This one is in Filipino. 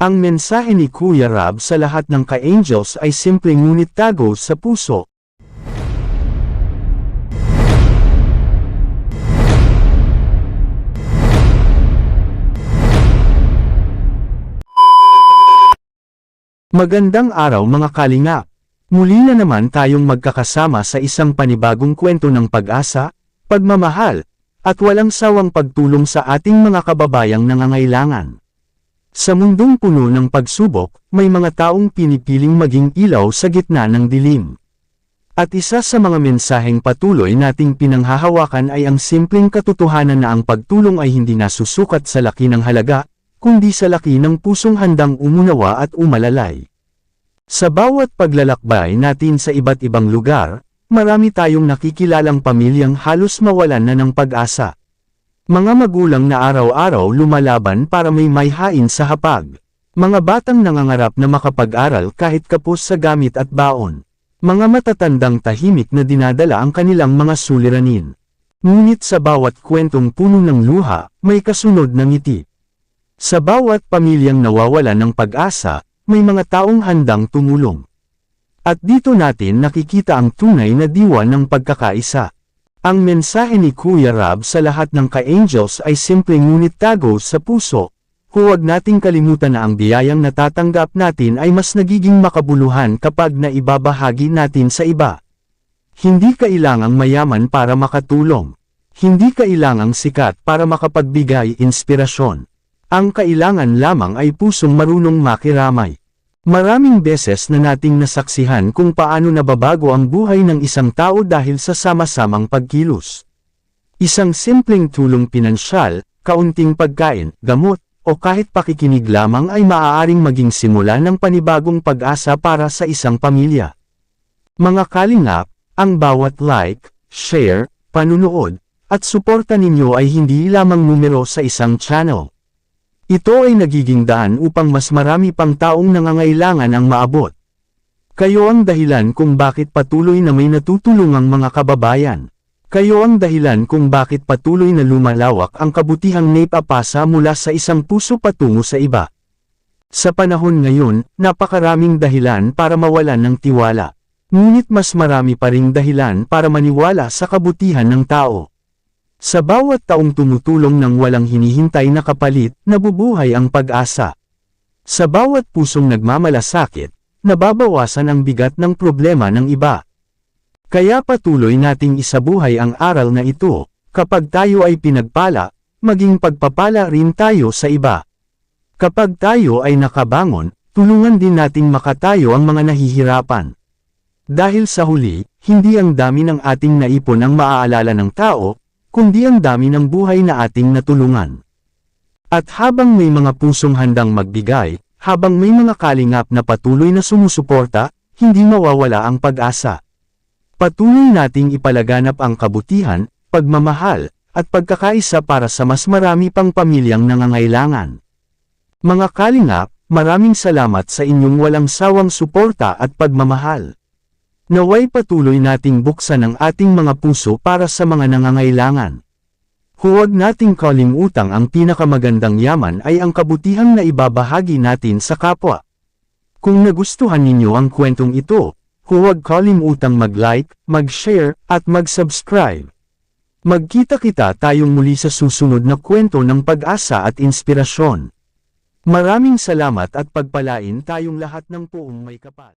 Ang mensahe ni Kuya Rab sa lahat ng ka-angels ay simple ngunit tago sa puso. Magandang araw mga kalingap! Muli na naman tayong magkakasama sa isang panibagong kwento ng pag-asa, pagmamahal, at walang sawang pagtulong sa ating mga kababayang nangangailangan. Sa mundong puno ng pagsubok, may mga taong pinipiling maging ilaw sa gitna ng dilim. At isa sa mga mensaheng patuloy nating pinanghahawakan ay ang simpleng katotohanan na ang pagtulong ay hindi nasusukat sa laki ng halaga, kundi sa laki ng pusong handang umunawa at umalalay. Sa bawat paglalakbay natin sa iba't ibang lugar, marami tayong nakikilalang pamilyang halos mawalan na ng pag-asa. Mga magulang na araw-araw lumalaban para may maihain sa hapag. Mga batang nangangarap na makapag-aral kahit kapos sa gamit at baon. Mga matatandang tahimik na dinadala ang kanilang mga suliranin. Ngunit sa bawat kwentong puno ng luha, may kasunod na ngiti. Sa bawat pamilyang nawawalan ng pag-asa, may mga taong handang tumulong. At dito natin nakikita ang tunay na diwa ng pagkakaisa. Ang mensahe ni Kuya Rab sa lahat ng ka-angels ay simple ngunit tago sa puso. Huwag nating kalimutan na ang biyayang natatanggap natin ay mas nagiging makabuluhan kapag naibabahagi natin sa iba. Hindi kailangang mayaman para makatulong. Hindi kailangang sikat para makapagbigay inspirasyon. Ang kailangan lamang ay pusong marunong makiramay. Maraming beses na nating nasaksihan kung paano nababago ang buhay ng isang tao dahil sa sama-samang pagkilos. Isang simpleng tulong pinansyal, kaunting pagkain, gamot, o kahit pakikinig lamang ay maaaring maging simula ng panibagong pag-asa para sa isang pamilya. Mga kalingap, ang bawat like, share, panunood, at suporta ninyo ay hindi lamang numero sa isang channel. Ito ay nagiging daan upang mas marami pang taong nangangailangan ang maabot. Kayo ang dahilan kung bakit patuloy na may natutulungang mga kababayan. Kayo ang dahilan kung bakit patuloy na lumalawak ang kabutihang naipapasa mula sa isang puso patungo sa iba. Sa panahon ngayon, napakaraming dahilan para mawalan ng tiwala. Ngunit mas marami pa ring dahilan para maniwala sa kabutihan ng tao. Sa bawat taong tumutulong ng walang hinihintay na kapalit, nabubuhay ang pag-asa. Sa bawat pusong nagmamalasakit, nababawasan ang bigat ng problema ng iba. Kaya patuloy nating isabuhay ang aral na ito, kapag tayo ay pinagpala, maging pagpapala rin tayo sa iba. Kapag tayo ay nakabangon, tulungan din nating makatayo ang mga nahihirapan. Dahil sa huli, hindi ang dami ng ating naipon ang maaalala ng tao, kundi ang dami ng buhay na ating natulungan. At habang may mga pusong handang magbigay, habang may mga kalingap na patuloy na sumusuporta, hindi mawawala ang pag-asa. Patuloy nating ipalaganap ang kabutihan, pagmamahal, at pagkakaisa para sa mas marami pang pamilyang nangangailangan. Mga kalingap, maraming salamat sa inyong walang sawang suporta at pagmamahal. Naway patuloy nating buksan ang ating mga puso para sa mga nangangailangan. Huwag nating kalimutang ang pinakamagandang yaman ay ang kabutihang na ibabahagi natin sa kapwa. Kung nagustuhan ninyo ang kwentong ito, huwag kalimutang mag-like, mag-share, at mag-subscribe. Magkita-kita tayong muli sa susunod na kwento ng pag-asa at inspirasyon. Maraming salamat at pagpalain tayong lahat ng poong may kapal.